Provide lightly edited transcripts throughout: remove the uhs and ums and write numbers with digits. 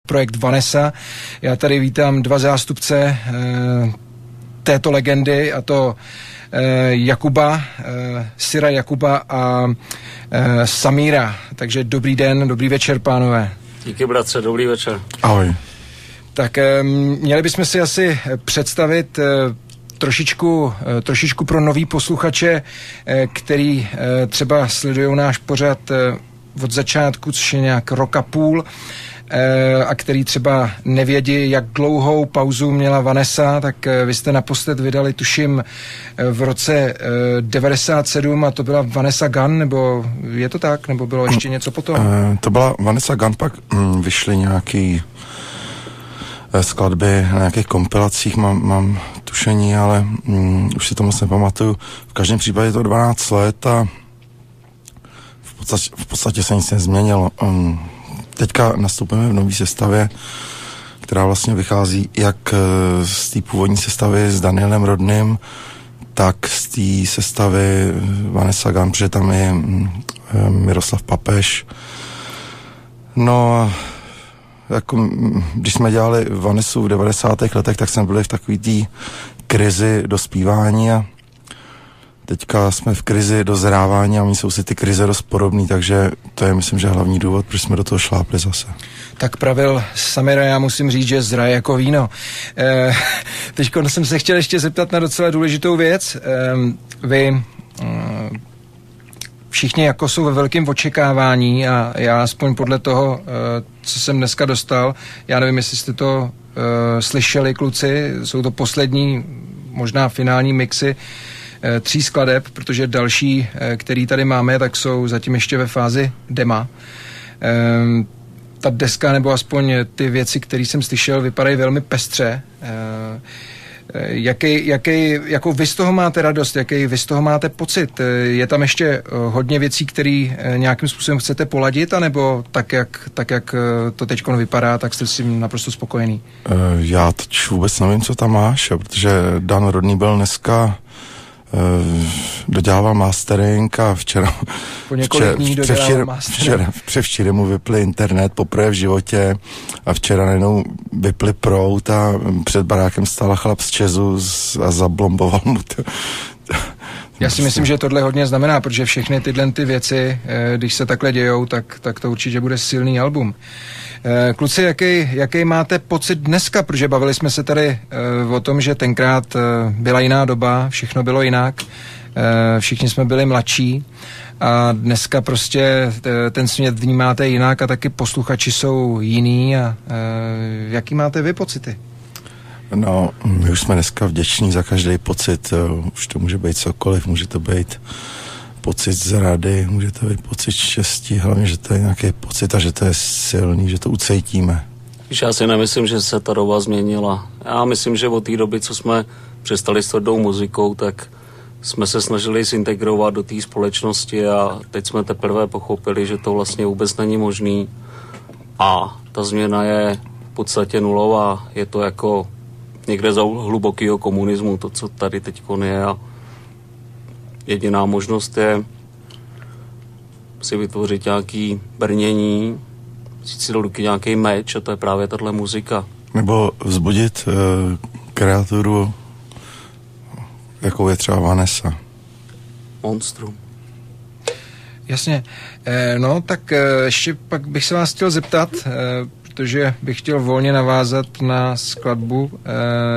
projekt Vanessa. Já tady vítám dva zástupce této legendy, a to Jakuba, Sira Jakuba a Samíra. Takže dobrý den, dobrý večer, pánové. Díky, bratře, dobrý večer. Ahoj. Tak měli bychom si asi představit trošičku pro nový posluchače, který třeba sledují náš pořad od začátku, což je nějak rok a půl, a který třeba nevědí, jak dlouhou pauzu měla Vanessa, tak vy jste naposled vydali, tuším, v roce 97 a to byla Vanessa Gun, nebo je to tak, nebo bylo ještě něco potom? To byla Vanessa Gun, pak vyšly nějaký skladby na nějakých kompilacích, mám tušení, ale už si to moc nepamatuju. V každém případě je to 12 let a v podstatě se nic nezměnilo. Teďka nastupujeme v nové sestavě, která vlastně vychází jak z té původní sestavy s Danielem Rodným, tak z té sestavy Vanessa Gun, protože tam je Miroslav Papež. No, jako, když jsme dělali Vanessu v 90. letech, tak jsme byli v takový té krizi dospívání a teďka jsme v krizi dozrávání a oni jsou si ty krize dost podobný, takže to je, myslím, že hlavní důvod, proč jsme do toho šlápli zase. Tak pravil Samira, já musím říct, že zraje jako víno. Teďko jsem se chtěl ještě zeptat na docela důležitou věc. Vy všichni jako jsou ve velkém očekávání a já aspoň podle toho, co jsem dneska dostal, já nevím, jestli jste to slyšeli, kluci, jsou to poslední, možná finální mixy 3 skladeb, protože další, který tady máme, tak jsou zatím ještě ve fázi dema. Ta deska, nebo aspoň ty věci, které jsem slyšel, vypadají velmi pestře. Jakou vy z toho máte radost, jaký vy z toho máte pocit? Je tam ještě hodně věcí, které nějakým způsobem chcete poladit, anebo tak, jak to teďko vypadá, tak jste si naprosto spokojený? Já teď vůbec nevím, co tam máš, protože Dan Rodný byl dneska dodělával mastering a převčera mu vypli internet poprvé v životě a včera najednou vypli proud a před barákem stál chlap z Česu a zablomboval mu to. Já si myslím, že tohle hodně znamená, protože všechny tyhle ty věci, když se takhle dějou, tak to určitě bude silný album. Kluci, jaký máte pocit dneska, protože bavili jsme se tady o tom, že tenkrát byla jiná doba, všechno bylo jinak, všichni jsme byli mladší a dneska prostě ten svět vnímáte jinak a taky posluchači jsou jiný a jaký máte vy pocity? No, my už jsme dneska vděční za každý pocit, už to může být cokoliv, může to být pocit zrady, může to být pocit štěstí, hlavně, že to je nějaký pocit a že to je silný, že to ucítíme. Já si nemyslím, že se ta doba změnila. Já myslím, že od té doby, co jsme přestali s tvrdou muzikou, tak jsme se snažili zintegrovat do té společnosti a teď jsme teprve pochopili, že to vlastně vůbec není možný a ta změna je v podstatě nulová. Je to jako někde za hlubokýho komunismu, to, co tady teďkon je a jediná možnost je si vytvořit nějaký brnění, vzít si do ruky nějaký meč a to je právě tahle muzika. Nebo vzbudit kreaturu, jakou je třeba Vanessa. Monstrum. Jasně. No, tak ještě pak bych se vás chtěl zeptat, protože bych chtěl volně navázat na skladbu.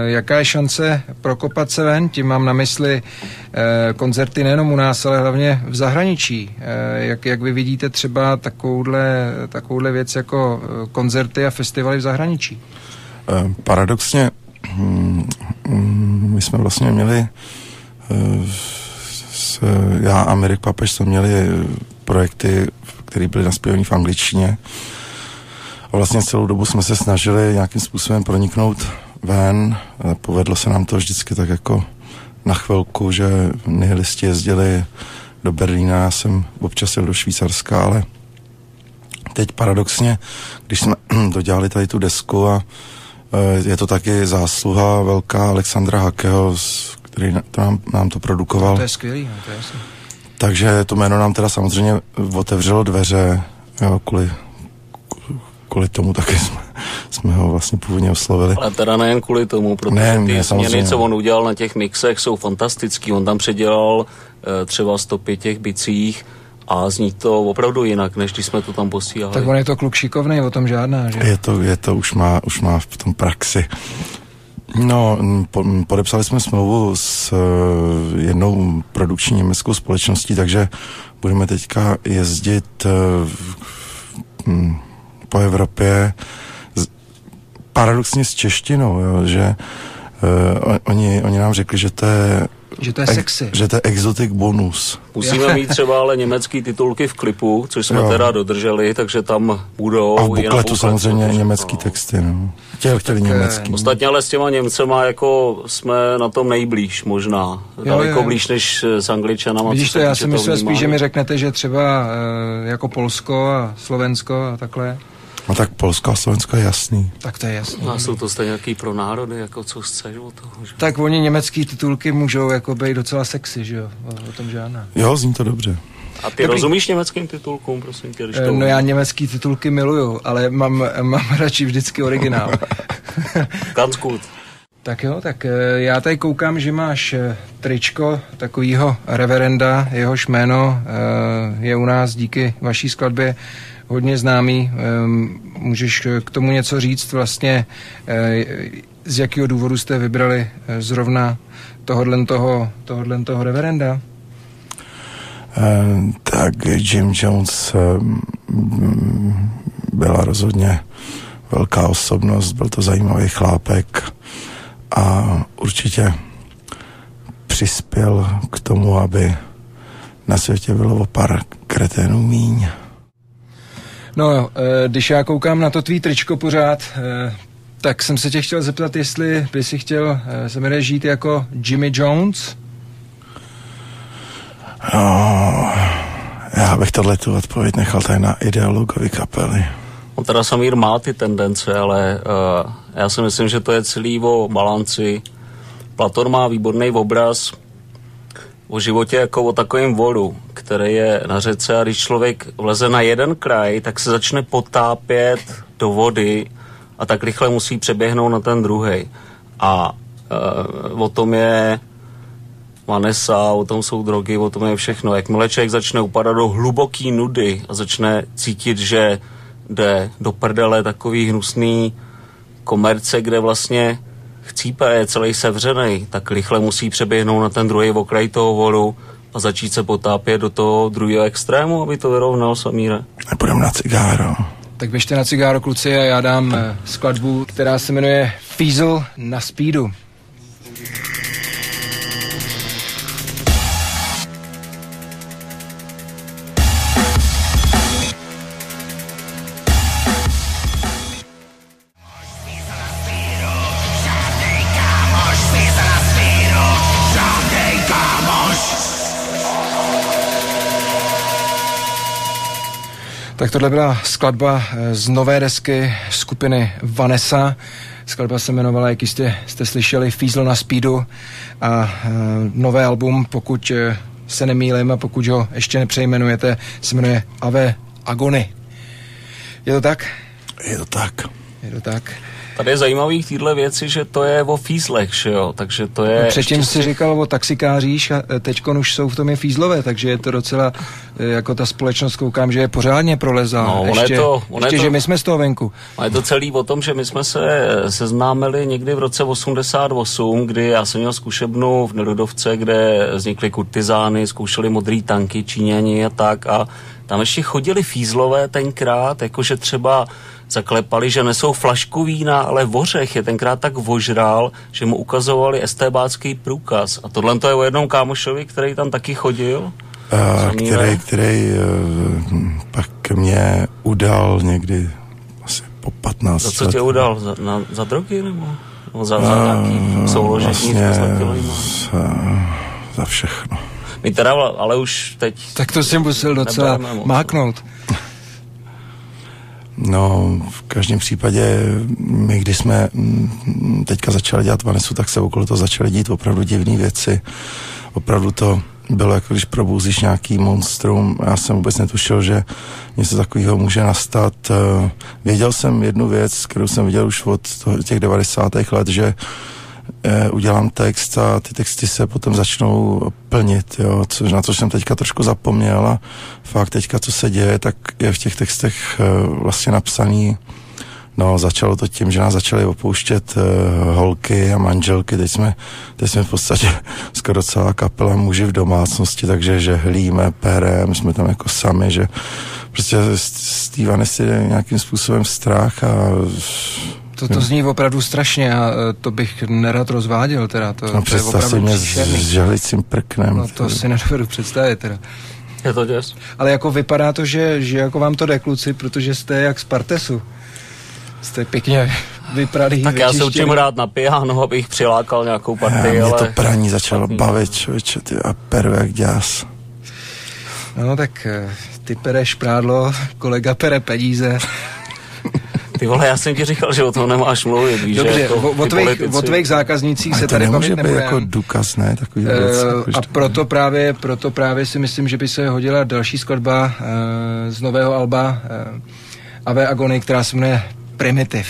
Jaká je šance prokopat se ven? Tím mám na mysli koncerty nejenom u nás, ale hlavně v zahraničí. Jak vy vidíte třeba takovouhle věc jako koncerty a festivaly v zahraničí? Paradoxně, my jsme vlastně měli já a Mirek Papež jsme měli projekty, které byly naspěvané v angličtině. A vlastně celou dobu jsme se snažili nějakým způsobem proniknout ven. Povedlo se nám to vždycky tak jako na chvilku, že nihilisti jezdili do Berlína, já jsem občas jel do Švýcarska, ale teď paradoxně, když jsme dodělali tady tu desku a je to taky zásluha velká Alexandra Hakeho, který nám to produkoval. To je skvělý, to je jasný. Takže to jméno nám teda samozřejmě otevřelo dveře, jo, kvůli tomu taky jsme ho vlastně původně oslovili. Ale teda nejen kvůli tomu, protože ty změny, co on udělal na těch mixech, jsou fantastický. On tam předělal třeba stopy těch bicích a zní to opravdu jinak, než když jsme to tam posílali. Tak on je to kluk šikovnej, o tom žádná, že? Je to už má v tom praxi. No, podepsali jsme smlouvu s jednou produkční německou společností, takže budeme teďka jezdit po Evropě paradoxně s češtinou, jo, že oni nám řekli, že to je sexy. Že to je exotic bonus. Musíme mít třeba ale německý titulky v klipu, což jsme teda dodrželi, takže tam budou. A v bukletu samozřejmě německý texty, no. Chtěli německý. Ostatně ale s těma Němcema jako jsme na tom nejblíž možná. Daleko blíž než s Angličanama. Vidíš to, já si myslel spíš, že mi řeknete, že třeba jako Polsko a Slovensko a takhle. No tak Polsko a Slovensko je jasný. Tak to je jasný. A jsou to stejně nějaký pro národy, jako co chceš o toho, že? Tak oni německý titulky můžou jako být docela sexy, že jo? O tom žádná. Jo, zní to dobře. A ty rozumíš německým titulkům, prosím tě? No já německý titulky miluju, ale mám radši vždycky originál. Ganz gut. Tak jo, tak já tady koukám, že máš tričko takovýho reverenda, jehož jméno je u nás díky vaší skladbě hodně známý. Můžeš k tomu něco říct vlastně, z jakého důvodu jste vybrali zrovna tohodlen reverenda? Tak Jim Jones byla rozhodně velká osobnost, byl to zajímavý chlápek a určitě přispěl k tomu, aby na světě bylo o pár kreténů míň. No, když já koukám na to tvý tričko pořád, tak jsem se tě chtěl zeptat, jestli by si chtěl se jmenuje žít jako Jimmy Jones? No, já bych tohletu odpověď nechal tady na ideologovi kapely. On teda Samír má ty tendence, ale já si myslím, že to je celý o balanci. Platon má výborný obraz o životě jako o takovém vodu, který je na řece a když člověk vleze na jeden kraj, tak se začne potápět do vody a tak rychle musí přeběhnout na ten druhej. A o tom je Vanessa, o tom jsou drogy, o tom je všechno. Jakmile člověk začne upadat do hluboký nudy a začne cítit, že jde do prdele takový hnusný komerce, kde vlastně chcípe je celý sevřenej, tak rychle musí přeběhnout na ten druhý okraj toho vodu a začít se potápět do toho druhého extrému, aby to vyrovnal, Samíre. Nepůjdeme na cigáro. Tak běžte na cigáro, kluci, a já dám skladbu, která se jmenuje Fiesel na speedu. Tak tohle byla skladba z nové desky skupiny Vanessa. Skladba se jmenovala, jak jistě jste slyšeli, Fiesel na speedu a nové album, pokud se nemýlím a pokud ho ještě nepřejmenujete, se jmenuje Ave Agony. Je to tak? Je to tak. Je to tak. Tady je zajímavý v téhle věci, že to je o fízlech, že jo, takže to je... Předtím si říkal o taxikářích a teďkon už jsou v tom je fízlové, takže je to docela, jako ta společnost koukám, že je pořádně prolezá. No, ještě, že my jsme z toho venku. A je to celý o tom, že my jsme se seznámili někdy v roce 88, kdy já jsem měl zkušebnu v Nerudovce, kde vznikly kurtizány, zkoušeli modrý tanky, Číňani a tak a tam ještě chodili fízlové tenkrát, jakože třeba zaklepali, že nesou flašku vína, ale vořech je tenkrát tak vožral, že mu ukazovali estébácký průkaz. A tohle to je o jednom kámošovi, který tam taky chodil. Který pak mě udal někdy asi po 15 let. Za co tě udal? Za drogy nebo za nějaký souložení? Vlastně za všechno. My teda, ale už teď... Tak to jsem musel docela máknout. No, v každém případě, my když jsme teďka začali dělat Vanessu, tak se okolo toho začaly dít opravdu divné věci. Opravdu to bylo jako když probouzíš nějaký monstrum. Já jsem vůbec netušil, že něco takového může nastat. Věděl jsem jednu věc, kterou jsem viděl už od těch 90. let, že udělám text a ty texty se potom začnou plnit, jo, na což jsem teďka trošku zapomněl a fakt teďka, co se děje, tak je v těch textech vlastně napsaný. No, začalo to tím, že nás začaly opouštět holky a manželky, teď jsme v podstatě skoro celá kapela muži v domácnosti, takže žehlíme, perem, jsme tam jako sami, že prostě z té Vanessy je nějakým způsobem strach a To zní opravdu strašně a to bych nerad rozváděl teda. No představ si mě s žehlicím prknem. No to si nedovedu představit teda. Je to děs. Ale jako vypadá to, že jako vám to jde, kluci, protože jste jak z Partesu. Jste pěkně vypradý. Tak já se učím rád na piano, abych přilákal nějakou partii, ale... Mě to praní začalo bavit, člověče, ty a peru jak děs. No tak ty pereš prádlo, kolega pere peníze. Ty vole, já jsem ti říkal, že o tom nemáš mluvit, víš, dobře, že jako o tvých zákaznících se tady bavit nebudeme. To nemůže být jako důkaz, ne? Takový věc, a proto právě si myslím, že by se hodila další skladba z nového alba Ave Agony, která se jmenuje Primitive.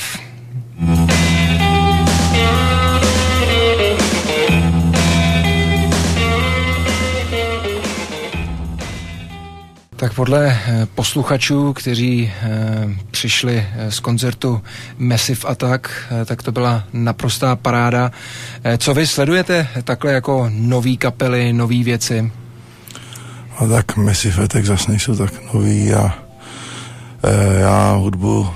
Tak podle posluchačů, kteří přišli z koncertu Massive Attack, tak to byla naprostá paráda. Co vy sledujete takhle jako nový kapely, nový věci? No tak Massive Attack zase nejsou tak nový a já hudbu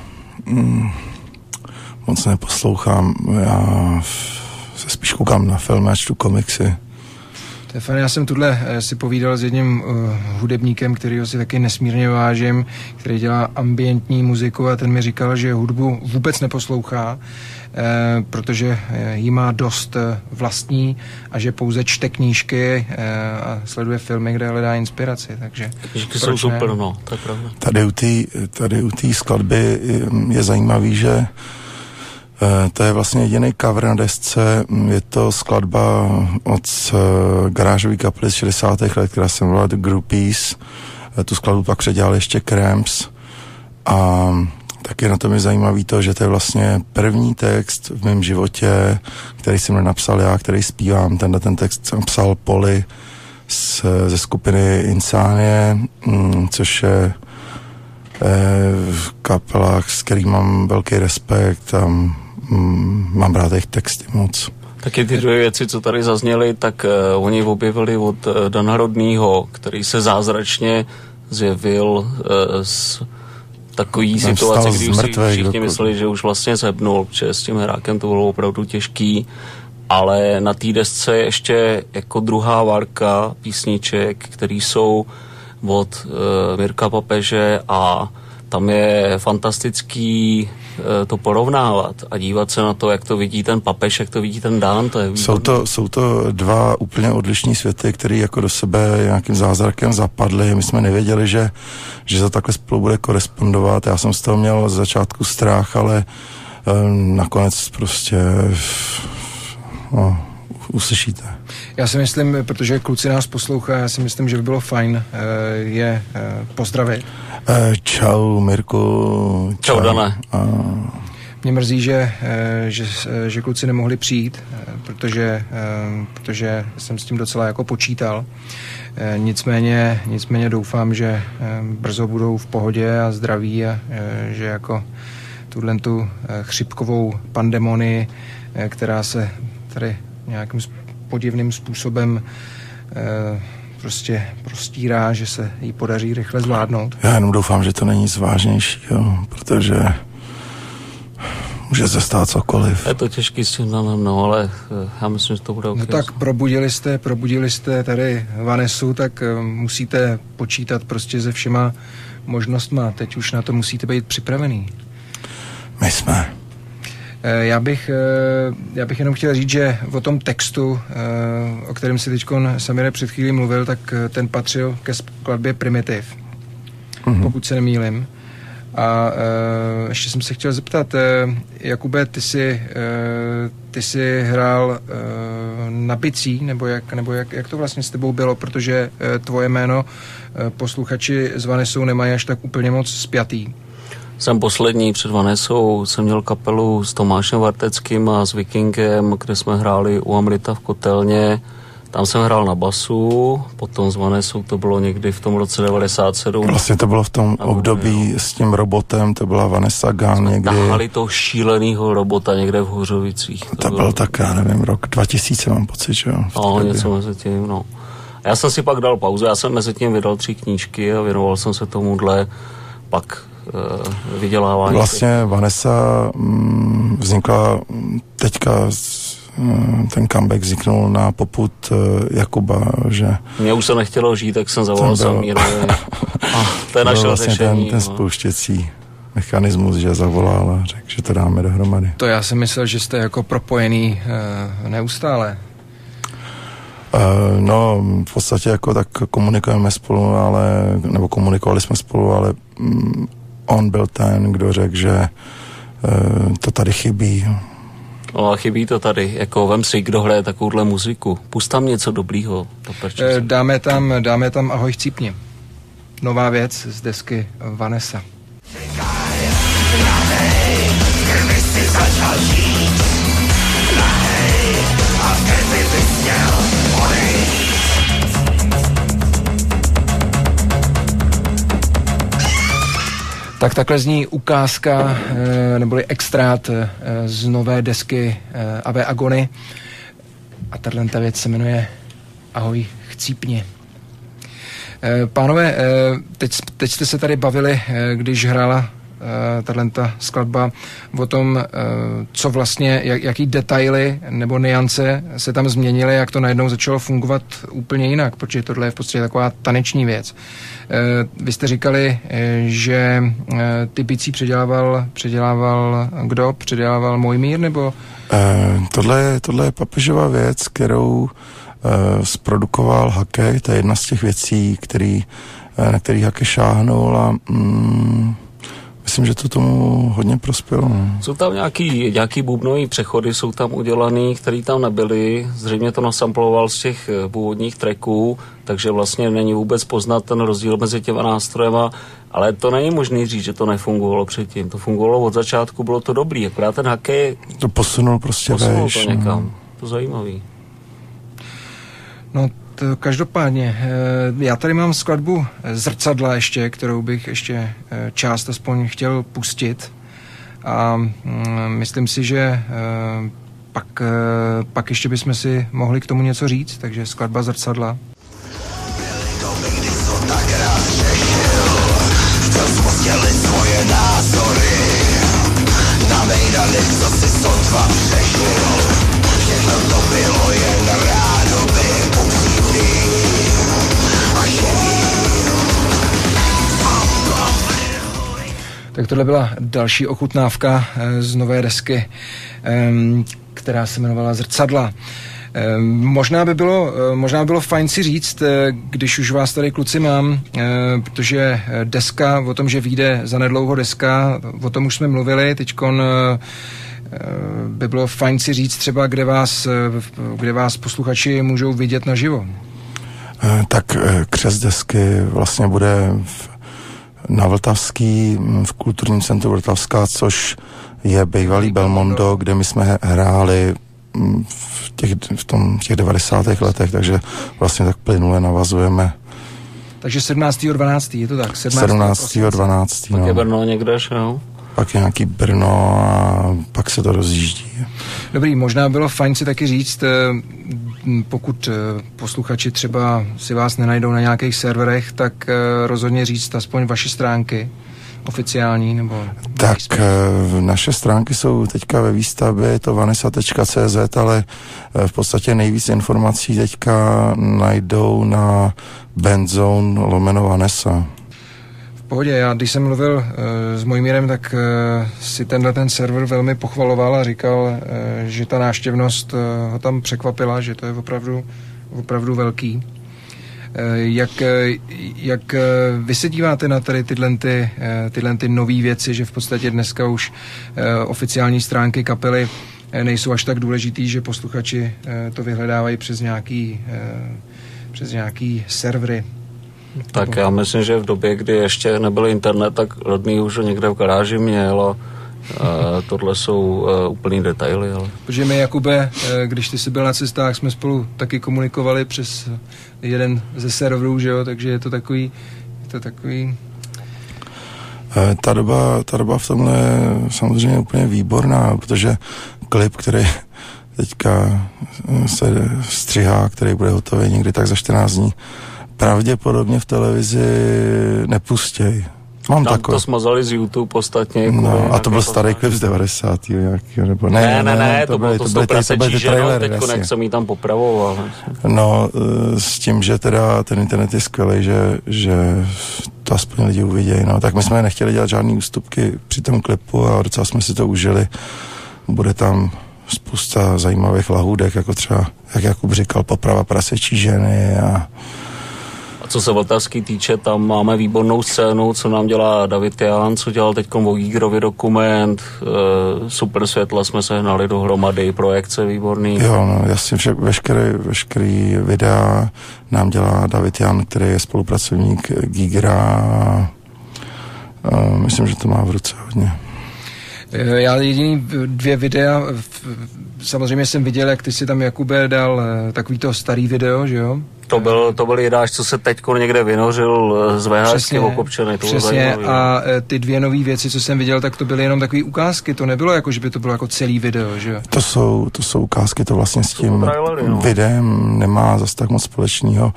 moc neposlouchám. Já se spíš koukám na filmy a čtu komiksy. To je fajn, já jsem tuhle si povídal s jedním hudebníkem, kterýho si taky nesmírně vážím, který dělá ambientní muziku a ten mi říkal, že hudbu vůbec neposlouchá, protože jí má dost vlastní a že pouze čte knížky a sleduje filmy, kde hledá inspiraci, takže knížky jsou super, no, to je pravda. Tady u té skladby je zajímavý, že to je vlastně jediný cover na desce, je to skladba od garážové kapely z 60. let, která se jmenovala The Groupies. Tu skladbu pak předělal ještě Cramps a taky na tom je zajímavý to, že to je vlastně první text v mém životě, který jsem nenapsal já, který zpívám. Ten text jsem psal Poli ze skupiny Insanie, což je kapela, s kterým mám velký respekt a mám rád jejich texty moc. Taky ty dvě věci, co tady zazněly, tak oni objevili od Dana Rodnýho, který se zázračně zjevil z takový situace, kdy už si všichni mysleli, že už vlastně zhebnul, protože s tím hrákem to bylo opravdu těžký, ale na té desce ještě jako druhá várka písniček, který jsou od Mirka Papeže a tam je fantastický to porovnávat a dívat se na to, jak to vidí ten Papež, jak to vidí ten Dan, to je výborné. Jsou to dva úplně odlišní světy, které jako do sebe nějakým zázrakem zapadly. My jsme nevěděli, že to takhle spolu bude korespondovat. Já jsem z toho měl z začátku strach, ale nakonec prostě uslyšíte. Já si myslím, protože kluci nás poslouchá, já si myslím, že by bylo fajn je pozdravit. Čau, Mirku. Čau, Dane. Mě mrzí, že kluci nemohli přijít, protože jsem s tím docela jako počítal. Nicméně doufám, že brzo budou v pohodě a zdraví a že jako tu chřipkovou pandemonii, která se tady nějakým podivným způsobem prostě prostírá, že se jí podaří rychle zvládnout. Já jenom doufám, že to není nic vážnějšího, protože může se stát cokoliv. Je to těžký s tím Danem, no, ale já myslím, že to bude No tak probudili jste tady Vanessu, tak musíte počítat prostě se všema možnostma. Teď už na to musíte být připravený. My jsme. Já bych jenom chtěl říct, že o tom textu, o kterém si teďkon Samire před chvílí mluvil, tak ten patřil ke skladbě Primitive, pokud se nemýlim. A ještě jsem se chtěl zeptat, Jakube, ty jsi hrál na bicí, nebo jak to vlastně s tebou bylo, protože tvoje jméno posluchači s Vanessou nemají až tak úplně moc spjatý. Jsem poslední, před Vanessou jsem měl kapelu s Tomášem Varteckým a s Vikingem, kde jsme hráli u Amrita v Kotelně. Tam jsem hrál na basu, potom s Vanessou to bylo někdy v tom roce 97. Vlastně to bylo v tom období s tím robotem, to byla Vanessa Gunn někdy. Tahali toho šílenýho robota někde v Hořovicích. To byl tak, já nevím, rok 2000 mám pocit, že jo? No, něco mezi tím, no. A já jsem si pak dal pauzu, já jsem mezi tím vydal 3 knížky a věnoval jsem se tomuhle pak vydělávání. Vlastně Vanessa vznikla teďka, ten comeback vzniknul na popud Jakuba, že... Mně už se nechtělo žít, tak jsem zavolal Samírovi. To je naše vlastně řešení. Ten spouštěcí mechanismus, že zavolal a řekl, že to dáme dohromady. To já jsem myslel, že jste jako propojený neustále. No, v podstatě jako tak komunikujeme spolu, nebo komunikovali jsme spolu, ale on byl ten, kdo řekl, že to tady chybí. No a chybí to tady, jako vem si, kdo hraje takovouhle muziku. Pust tam něco dobrýho. Dáme tam Ahoj chcípni. Nová věc z desky Vanessa. Tak takhle zní ukázka, neboli extrát z nové desky Ave Agony. A tato věc se jmenuje Ahoj chcípni. Pánové, teď jste se tady bavili, když hrála tato skladba, o tom, co vlastně, jaký detaily nebo nuance se tam změnily, jak to najednou začalo fungovat úplně jinak, protože tohle je v podstatě taková taneční věc. Vy jste říkali, že ty bicí předělával kdo? Předělával Mojmír, nebo? Tohle je papežová věc, kterou zprodukoval Hake, to je jedna z těch věcí, na který Hake šáhnul a myslím, že to tomu hodně prospělo. Jsou tam nějaký bubnový přechody, jsou tam udělaný, které tam nebyly. Zřejmě to nasamploval z těch původních tracků, takže vlastně není vůbec poznat ten rozdíl mezi těma nástrojema, ale to není možný říct, že to nefungovalo předtím. To fungovalo od začátku, bylo to dobrý, akorát ten Hake to posunul to někam. To zajímavý. No, každopádně, já tady mám skladbu Zrcadla ještě, kterou bych ještě část aspoň chtěl pustit a myslím si, že pak ještě bychom si mohli k tomu něco říct, takže skladba Zrcadla. Svoje názory navejdali, co si sotva přežil. Všechno to bylo jen rádoby upřímný a živý. Tak tohle byla další ochutnávka z nové desky, která se jmenovala Zrcadla. Možná by bylo fajn si říct, když už vás tady kluci mám, protože deska, o tom, že vyjde zanedlouho deska, o tom už jsme mluvili, teďkon by bylo fajn si říct třeba, kde vás posluchači můžou vidět naživo. Tak křest desky vlastně bude na Vltavský, v kulturním centru Vltavská, což je bývalý Belmondo, kde my jsme hráli v těch 90. letech, takže vlastně tak plynule navazujeme. Takže 17.12. je to tak? 17.12. Pak je Brno někde, jo? Pak je nějaký Brno a pak se to rozjíždí. Dobrý, možná bylo fajn si taky říct, pokud posluchači třeba si vás nenajdou na nějakých serverech, tak rozhodně říct aspoň vaše stránky oficiální, nebo... Tak naše stránky jsou teďka ve výstavbě, je to vanessa.cz, ale v podstatě nejvíc informací teďka najdou na Bandzone/Vanessa. V pohodě, já když jsem mluvil s Mojmírem, tak si ten server velmi pochvaloval a říkal, že ta návštěvnost ho tam překvapila, že to je opravdu velký. Jak vy se díváte na tady tyhle nové věci, že v podstatě dneska už oficiální stránky kapely nejsou až tak důležitý, že posluchači to vyhledávají přes nějaký servery? Tak já myslím, že v době, kdy ještě nebyl internet, tak Rodný už ho někde v garáži měl a tohle jsou úplný detaily. Ale... Protože my, Jakube, když ty jsi byl na cestách, jsme spolu taky komunikovali přes jeden ze serverů, že jo, takže je to takový... Ta doba v tomhle je samozřejmě úplně výborná, protože klip, který teďka se střihá, který bude hotový někdy tak za 14 dní, pravděpodobně v televizi nepustěj. Mám tam takový. To smazali z YouTube ostatně. No, a to byl starý klip z 90. nějakýho, nebo ne, to bylo to prasečí ženou, teďko jak jsem jí tam popravoval. No, s tím, že teda ten internet je skvělý, že to aspoň lidi uvidějí, no, tak my jsme nechtěli dělat žádný ústupky při tom klipu a docela jsme si to užili. Bude tam spousta zajímavých lahůdek, jako třeba, jak Jakub říkal, poprava prasečí ženy a co se Vltavský týče, tam máme výbornou scénu, co nám dělá David Jan, co dělal teďkom Vogígrovi dokument, super světla jsme se hnali dohromady, projekce výborný. Jo, no jasně, veškerý videa nám dělá David Jan, který je spolupracovník Gigra. Myslím, že to má v ruce hodně. Já jediný 2 videa, samozřejmě jsem viděl, jak ty si tam, Jakube, dal takový to starý video, že jo? To byl jedáš, co se teďko někde vynořil z VHSky okopčený. Přesně, a ty 2 nový věci, co jsem viděl, tak to byly jenom takový ukázky, to nebylo jako, že by to bylo jako celý video, že jo? To jsou ukázky, to vlastně s tím videem nemá zas tak moc společného.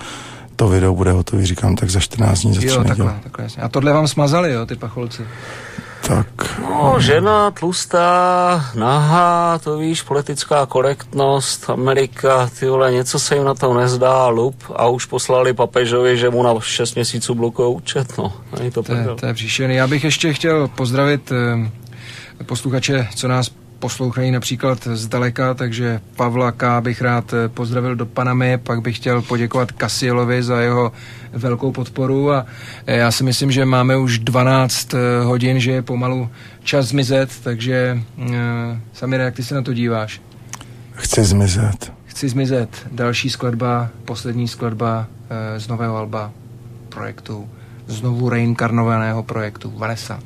To video bude hotový, říkám, tak za 14 dní, za 3 neděle. Takhle jasně. A tohle vám smazali, jo, ty pacholci? Tak. No, žena, tlustá, nahá, to víš, politická korektnost, Amerika, ty vole, něco se jim na to nezdá, lup, a už poslali papežovi, že mu na 6 měsíců blokuje účet, no. To je příšerný. Já bych ještě chtěl pozdravit posluchače, co nás poslouchají například zdaleka, takže Pavla K. bych rád pozdravil do Panamy, pak bych chtěl poděkovat Kasielovi za jeho velkou podporu a já si myslím, že máme už 12 hodin, že je pomalu čas zmizet, takže Samire, jak ty se na to díváš? Chci zmizet. Další skladba, poslední skladba z nového alba projektu, znovu reinkarnovaného projektu Vanessa.